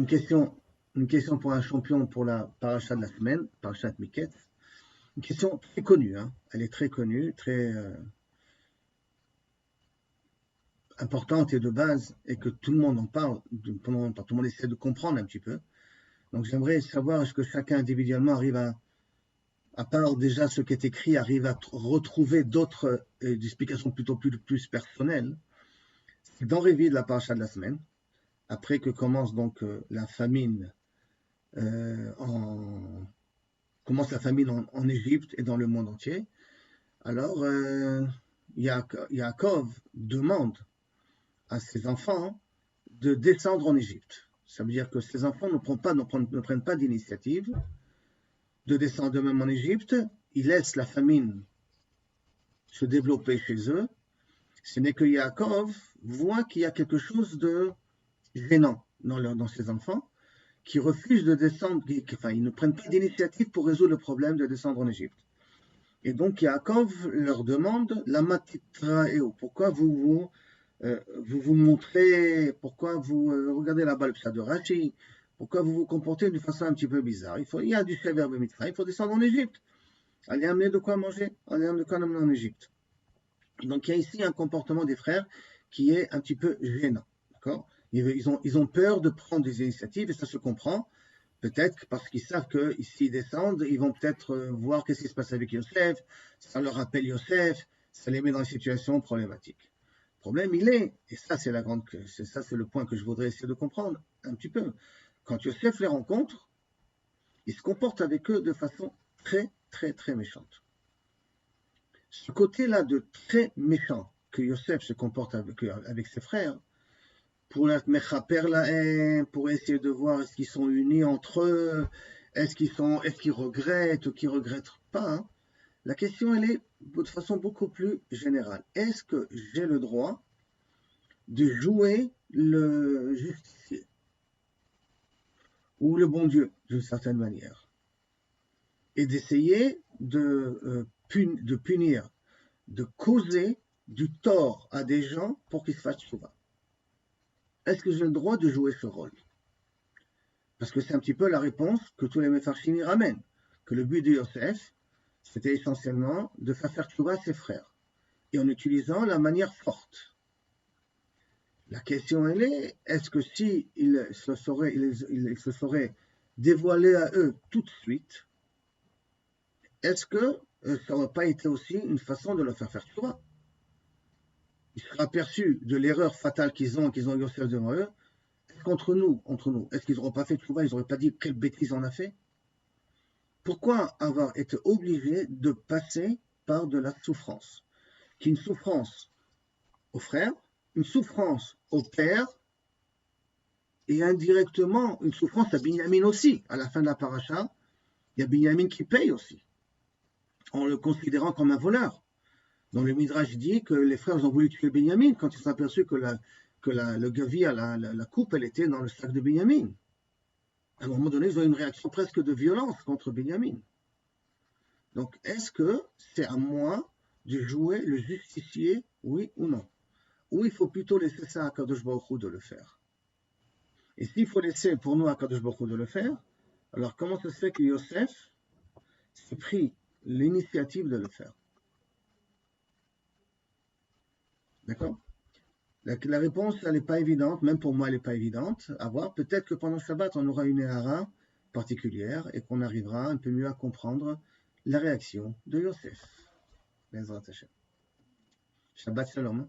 question, une question pour un champion pour la paracha de la semaine, parachat Miketz. Une question très connue, hein. Elle est très connue, très importante et de base, et que tout le monde en parle, tout le monde essaie de comprendre un petit peu. Donc j'aimerais savoir, est-ce que chacun individuellement arrive à part déjà ce qui est écrit, arrive à retrouver d'autres explications plutôt plus personnelles. C'est dans Révi de la paracha de la semaine, après que commence donc la famine commence la famine en Égypte et dans le monde entier. Alors Yaakov demande à ses enfants de descendre en Égypte. Ça veut dire que ses enfants ne prennent pas d'initiative de descendre eux-mêmes en Égypte. Ils laissent la famine se développer chez eux. Ce n'est que Yaakov voit qu'il y a quelque chose de gênant dans ses enfants, qui refusent de descendre, ils ne prennent pas d'initiative pour résoudre le problème de descendre en Égypte. Et donc Yaakov leur demande la matitraeo, pourquoi vous montrez, pourquoi vous regardez là-bas le pshat de Rashi, pourquoi vous vous comportez d'une façon un petit peu bizarre. Il y a du shever b'mitzrayim, il faut descendre en Égypte. Allez amener de quoi manger, allez amener de quoi amener en Égypte. Donc il y a ici un comportement des frères qui est un petit peu gênant. D'accord ? Ils ont peur de prendre des initiatives et ça se comprend. Peut-être parce qu'ils savent que s'ils descendent, ils vont peut-être voir qu'est-ce qui se passe avec Yosef, ça leur rappelle Yosef, ça les met dans une situation problématique. Le problème, il est, et ça c'est le point que je voudrais essayer de comprendre un petit peu. Quand Yosef les rencontre, il se comporte avec eux de façon très, très, très méchante. Ce côté-là de très méchant que Yosef se comporte avec ses frères, pour la mechaper la haine, pour essayer de voir est-ce qu'ils sont unis entre eux, est-ce qu'ils regrettent ou qu'ils regrettent pas. Hein. La question, elle est de façon beaucoup plus générale. Est-ce que j'ai le droit de jouer le justicier ou le bon Dieu d'une certaine manière et d'essayer de punir, de causer du tort à des gens pour qu'ils se fassent tchouva? Est-ce que j'ai le droit de jouer ce rôle? Parce que c'est un petit peu la réponse que tous les mefarshim y ramènent. Que le but de Yosef, c'était essentiellement de faire tchouva à ses frères. Et en utilisant la manière forte. La question, elle est, est-ce que si il se serait dévoilé à eux tout de suite, est-ce que ça n'aurait pas été aussi une façon de leur faire tchouva? Ils seraient aperçus de l'erreur fatale qu'ils ont Yosef devant eux. Entre nous, est-ce qu'ils n'auront pas fait tchouva? Ils n'auraient pas dit quelle bêtise on a fait? Pourquoi avoir été obligé de passer par de la souffrance? Qui est une souffrance aux frères, une souffrance au père, et indirectement une souffrance à Binyamin aussi. À la fin de la paracha, il y a Binyamin qui paye aussi, en le considérant comme un voleur. Dans le Midrash dit que les frères ont voulu tuer Binyamin quand ils sont aperçus que le gavia, la coupe, elle était dans le sac de Binyamin. À un moment donné, ils ont une réaction presque de violence contre Binyamin. Donc, est-ce que c'est à moi de jouer le justicier, oui ou non? Ou il faut plutôt laisser ça à Kadosh Baruch Hu de le faire? Et s'il faut laisser pour nous à Kadosh Baruch Hu de le faire, alors comment ça se fait que Yosef s'est pris l'initiative de le faire? D'accord? La réponse, elle n'est pas évidente, même pour moi, elle n'est pas évidente à voir. Peut-être que pendant Shabbat, on aura une éhara particulière et qu'on arrivera un peu mieux à comprendre la réaction de Yosef. Bezrat Hashem. Shabbat Shalom.